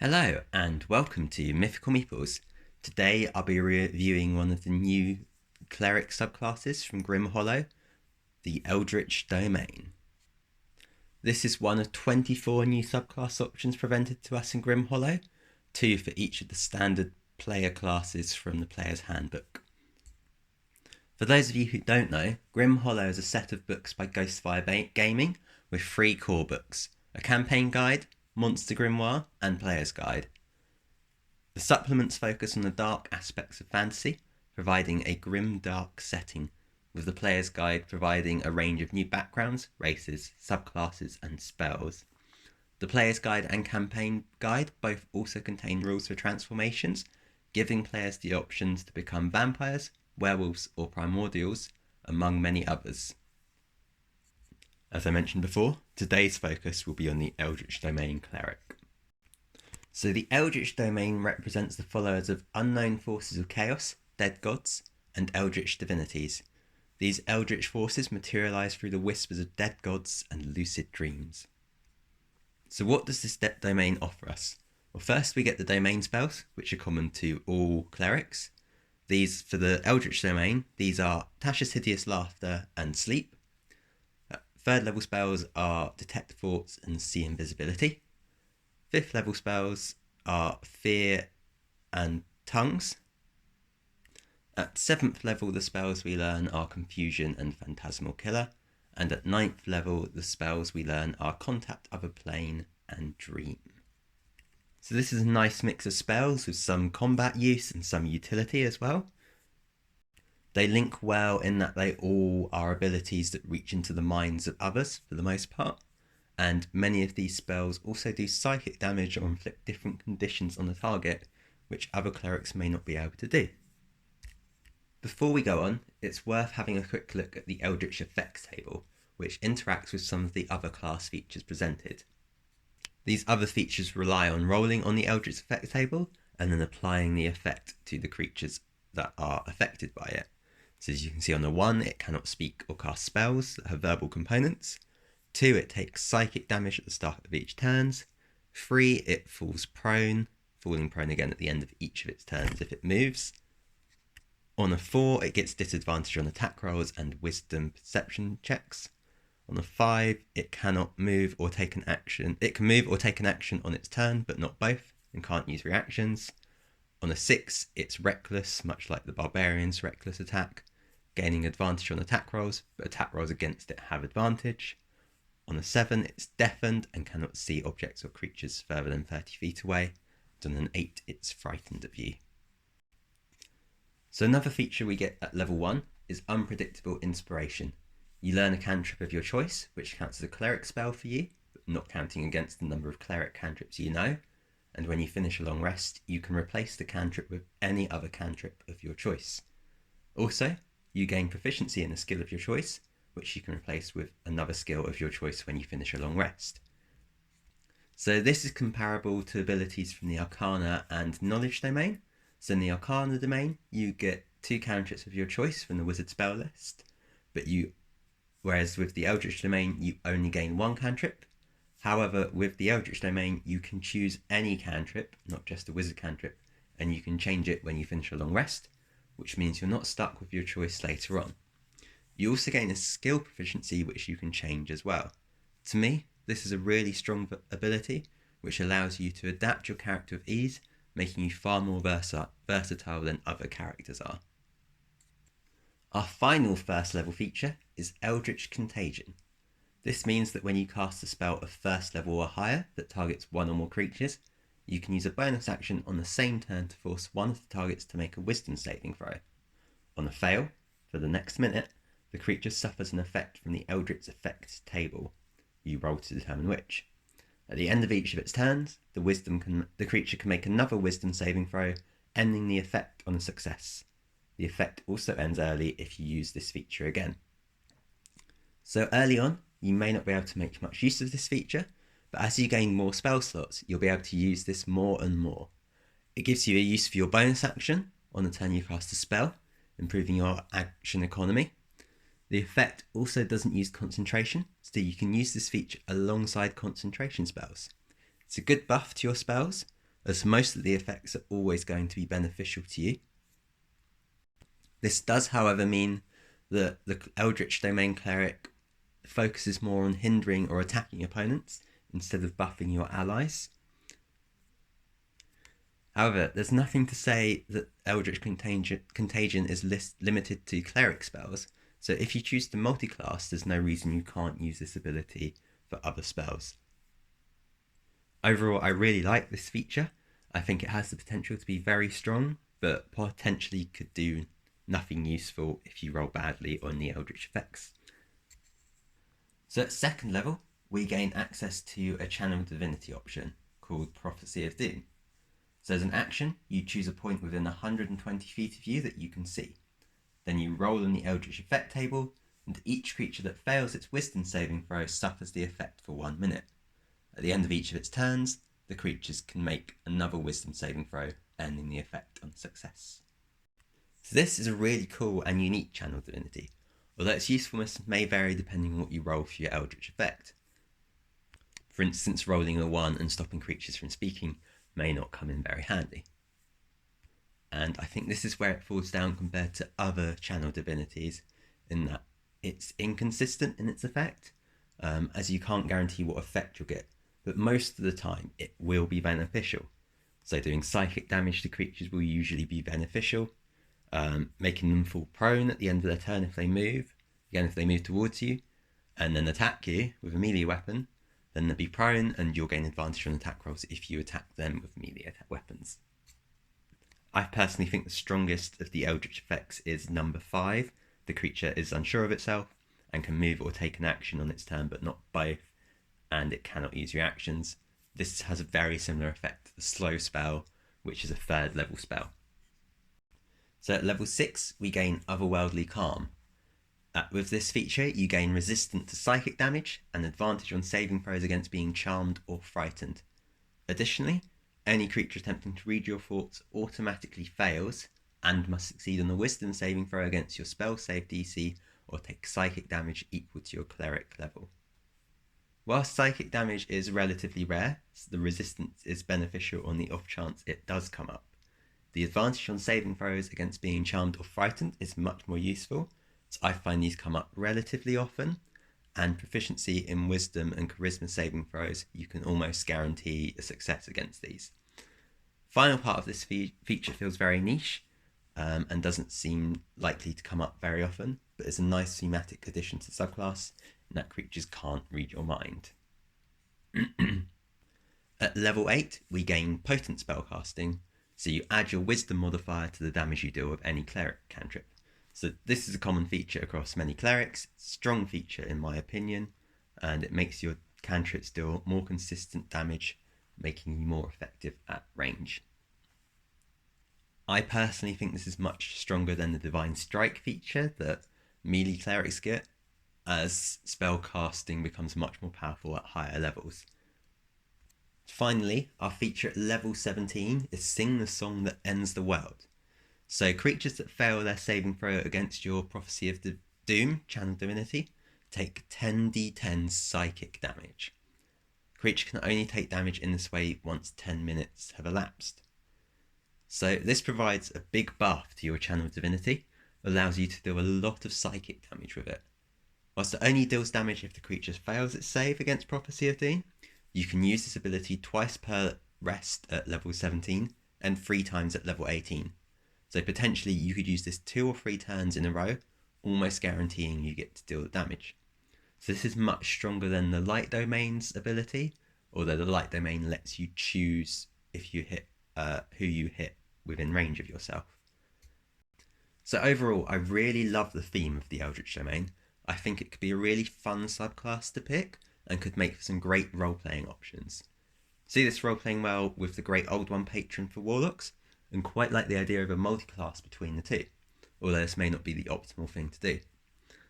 Hello and welcome to Mythical Meeples. Today I'll be reviewing one of the new Cleric subclasses from Grim Hollow, the Eldritch Domain. This is one of 24 new subclass options presented to us in Grim Hollow, 2 for each of the standard player classes from the Player's Handbook. For those of you who don't know, Grim Hollow is a set of books by Ghostfire Gaming with 3 core books, a campaign guide, Monster Grimoire, and Player's Guide. The supplements focus on the dark aspects of fantasy, providing a grim dark setting, with the Player's Guide providing a range of new backgrounds, races, subclasses, and spells. The Player's Guide and Campaign Guide both also contain rules for transformations, giving players the options to become vampires, werewolves, or primordials, among many others. As I mentioned before, today's focus will be on the Eldritch Domain Cleric. So the Eldritch Domain represents the followers of unknown forces of chaos, dead gods, and eldritch divinities. These eldritch forces materialise through the whispers of dead gods and lucid dreams. So what does this domain offer us? Well, first we get the domain spells, which are common to all clerics. These, for the Eldritch Domain, these are Tasha's Hideous Laughter and Sleep. Third level spells are Detect Thoughts and See Invisibility. 5th level spells are Fear and Tongues. At 7th level, the spells we learn are Confusion and Phantasmal Killer. And at 9th level, the spells we learn are Contact, Other Plane, and Dream. So this is a nice mix of spells with some combat use and some utility as well. They link well in that they all are abilities that reach into the minds of others for the most part, and many of these spells also do psychic damage or inflict different conditions on the target, which other clerics may not be able to do. Before we go on, it's worth having a quick look at the Eldritch Effects table, which interacts with some of the other class features presented. These other features rely on rolling on the Eldritch Effects table and then applying the effect to the creatures that are affected by it. So as you can see on the 1, it cannot speak or cast spells that have verbal components. 2, it takes psychic damage at the start of each turn. 3, it falls prone, falling prone again at the end of each of its turns if it moves. On a 4, it gets disadvantage on attack rolls and wisdom perception checks. On a 5, it cannot move or take an action. It can move or take an action on its turn, but not both, and can't use reactions. On a 6, it's reckless, much like the Barbarian's reckless attack, gaining advantage on attack rolls, but attack rolls against it have advantage. On a 7, it's deafened and cannot see objects or creatures further than 30 feet away. And on an 8, it's frightened of you. So another feature we get at level 1 is Unpredictable Inspiration. You learn a cantrip of your choice, which counts as a cleric spell for you, but not counting against the number of cleric cantrips you know. And when you finish a long rest, you can replace the cantrip with any other cantrip of your choice. Also, you gain proficiency in a skill of your choice, which you can replace with another skill of your choice when you finish a long rest. So this is comparable to abilities from the Arcana and Knowledge domain. So in the Arcana domain, you get 2 cantrips of your choice from the wizard spell list, whereas with the Eldritch domain, you only gain 1 cantrip. However, with the Eldritch Domain, you can choose any cantrip, not just a wizard cantrip, and you can change it when you finish a long rest, which means you're not stuck with your choice later on. You also gain a skill proficiency, which you can change as well. To me, this is a really strong ability, which allows you to adapt your character with ease, making you far more versatile than other characters are. Our final first level feature is Eldritch Contagion. This means that when you cast a spell of 1st level or higher that targets 1 or more creatures, you can use a bonus action on the same turn to force one of the targets to make a wisdom saving throw. On a fail, for the next minute, the creature suffers an effect from the Eldritch Effects table. You roll to determine which. At the end of each of its turns, the creature can make another wisdom saving throw, ending the effect on a success. The effect also ends early if you use this feature again. So early on, you may not be able to make much use of this feature, but as you gain more spell slots, you'll be able to use this more and more. It gives you a use for your bonus action on the turn you cast a spell, improving your action economy. The effect also doesn't use concentration, so you can use this feature alongside concentration spells. It's a good buff to your spells, as most of the effects are always going to be beneficial to you. This does, however, mean that the Eldritch Domain Cleric focuses more on hindering or attacking opponents instead of buffing your allies. However, there's nothing to say that Eldritch Contagion is limited to cleric spells, so if you choose to multi-class, there's no reason you can't use this ability for other spells. Overall, I really like this feature. I think it has the potential to be very strong, but potentially could do nothing useful if you roll badly on the Eldritch effects. So at second level, we gain access to a channel divinity option called Prophecy of Doom. So as an action, you choose a point within 120 feet of you that you can see. Then you roll on the Eldritch effect table, and each creature that fails its wisdom saving throw suffers the effect for 1 minute. At the end of each of its turns, the creatures can make another wisdom saving throw, ending the effect on success. So this is a really cool and unique channel divinity, although its usefulness may vary depending on what you roll for your Eldritch effect. For instance, rolling a 1 and stopping creatures from speaking may not come in very handy. And I think this is where it falls down compared to other channel divinities, in that it's inconsistent in its effect, as you can't guarantee what effect you'll get, but most of the time it will be beneficial. So doing psychic damage to creatures will usually be beneficial, making them fall prone at the end of their turn if they move, again if they move towards you, and then attack you with a melee weapon, then they'll be prone and you'll gain advantage on attack rolls if you attack them with melee weapons. I personally think the strongest of the Eldritch effects is number 5. The creature is unsure of itself and can move or take an action on its turn but not both, and it cannot use reactions. This has a very similar effect to the slow spell, which is a 3rd level spell. So at level 6, we gain Otherworldly Calm. With this feature, you gain resistance to psychic damage and advantage on saving throws against being charmed or frightened. Additionally, any creature attempting to read your thoughts automatically fails and must succeed on a wisdom saving throw against your spell save DC or take psychic damage equal to your cleric level. Whilst psychic damage is relatively rare, so the resistance is beneficial on the off chance it does come up. The advantage on saving throws against being charmed or frightened is much more useful, so I find these come up relatively often, and proficiency in wisdom and charisma saving throws, you can almost guarantee a success against these. Final part of this feature feels very niche, and doesn't seem likely to come up very often, but is a nice thematic addition to subclass in that creatures can't read your mind. At level 8, we gain potent spellcasting, so you add your wisdom modifier to the damage you deal with any cleric cantrip. So this is a common feature across many clerics, strong feature in my opinion, and it makes your cantrips deal more consistent damage, making you more effective at range. I personally think this is much stronger than the Divine Strike feature that melee clerics get, as spell casting becomes much more powerful at higher levels. Finally, our feature at level 17 is Sing the Song That Ends the World. So creatures that fail their saving throw against your Prophecy of Doom channel divinity take 10d10 psychic damage. Creature can only take damage in this way once 10 minutes have elapsed. So this provides a big buff to your channel divinity, allows you to deal a lot of psychic damage with it. Whilst it only deals damage if the creature fails its save against Prophecy of Doom, you can use this ability twice per rest at level 17 and 3 times at level 18. So potentially you could use this 2 or 3 turns in a row, almost guaranteeing you get to deal the damage. So this is much stronger than the Light Domain's ability, although the Light Domain lets you choose if you hit who you hit within range of yourself. So overall, I really love the theme of the Eldritch Domain. I think it could be a really fun subclass to pick and could make for some great role-playing options. See this role-playing well with the Great Old One patron for Warlocks, and quite like the idea of a multi-class between the two, although this may not be the optimal thing to do.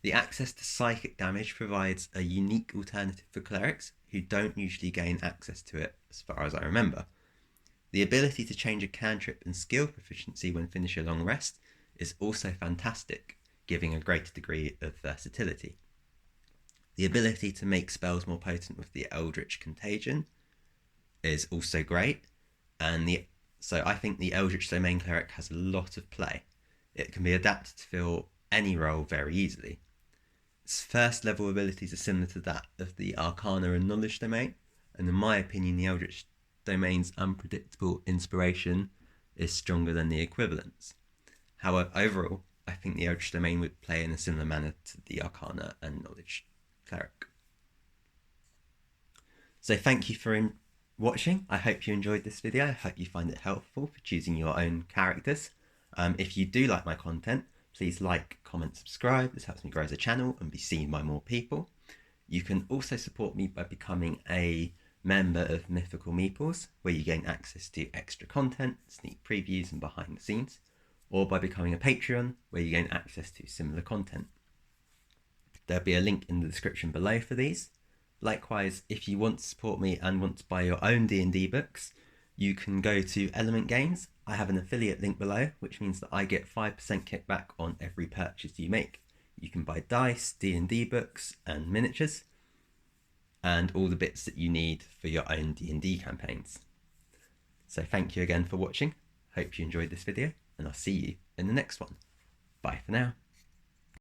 The access to psychic damage provides a unique alternative for clerics who don't usually gain access to it, as far as I remember. The ability to change a cantrip and skill proficiency when finish a long rest is also fantastic, giving a greater degree of versatility. The ability to make spells more potent with the Eldritch Contagion is also great, So I think the Eldritch Domain Cleric has a lot of play. It can be adapted to fill any role very easily. Its first level abilities are similar to that of the Arcana and Knowledge Domain, and in my opinion the Eldritch Domain's unpredictable inspiration is stronger than the equivalents. However, overall, I think the Eldritch Domain would play in a similar manner to the Arcana and Knowledge Cleric. So thank you for watching. I hope you enjoyed this video. I hope you find it helpful for choosing your own characters. If you do like my content, please like, comment, subscribe. This helps me grow as a channel and be seen by more people. You can also support me by becoming a member of Mythical Meeples, where you gain access to extra content, sneak previews and behind the scenes, or by becoming a Patreon, where you gain access to similar content. There'll be a link in the description below for these. Likewise, if you want to support me and want to buy your own D&D books, you can go to Element Games. I have an affiliate link below, which means that I get 5% kickback on every purchase you make. You can buy dice, D&D books, and miniatures, and all the bits that you need for your own D&D campaigns. So thank you again for watching. Hope you enjoyed this video, and I'll see you in the next one. Bye for now.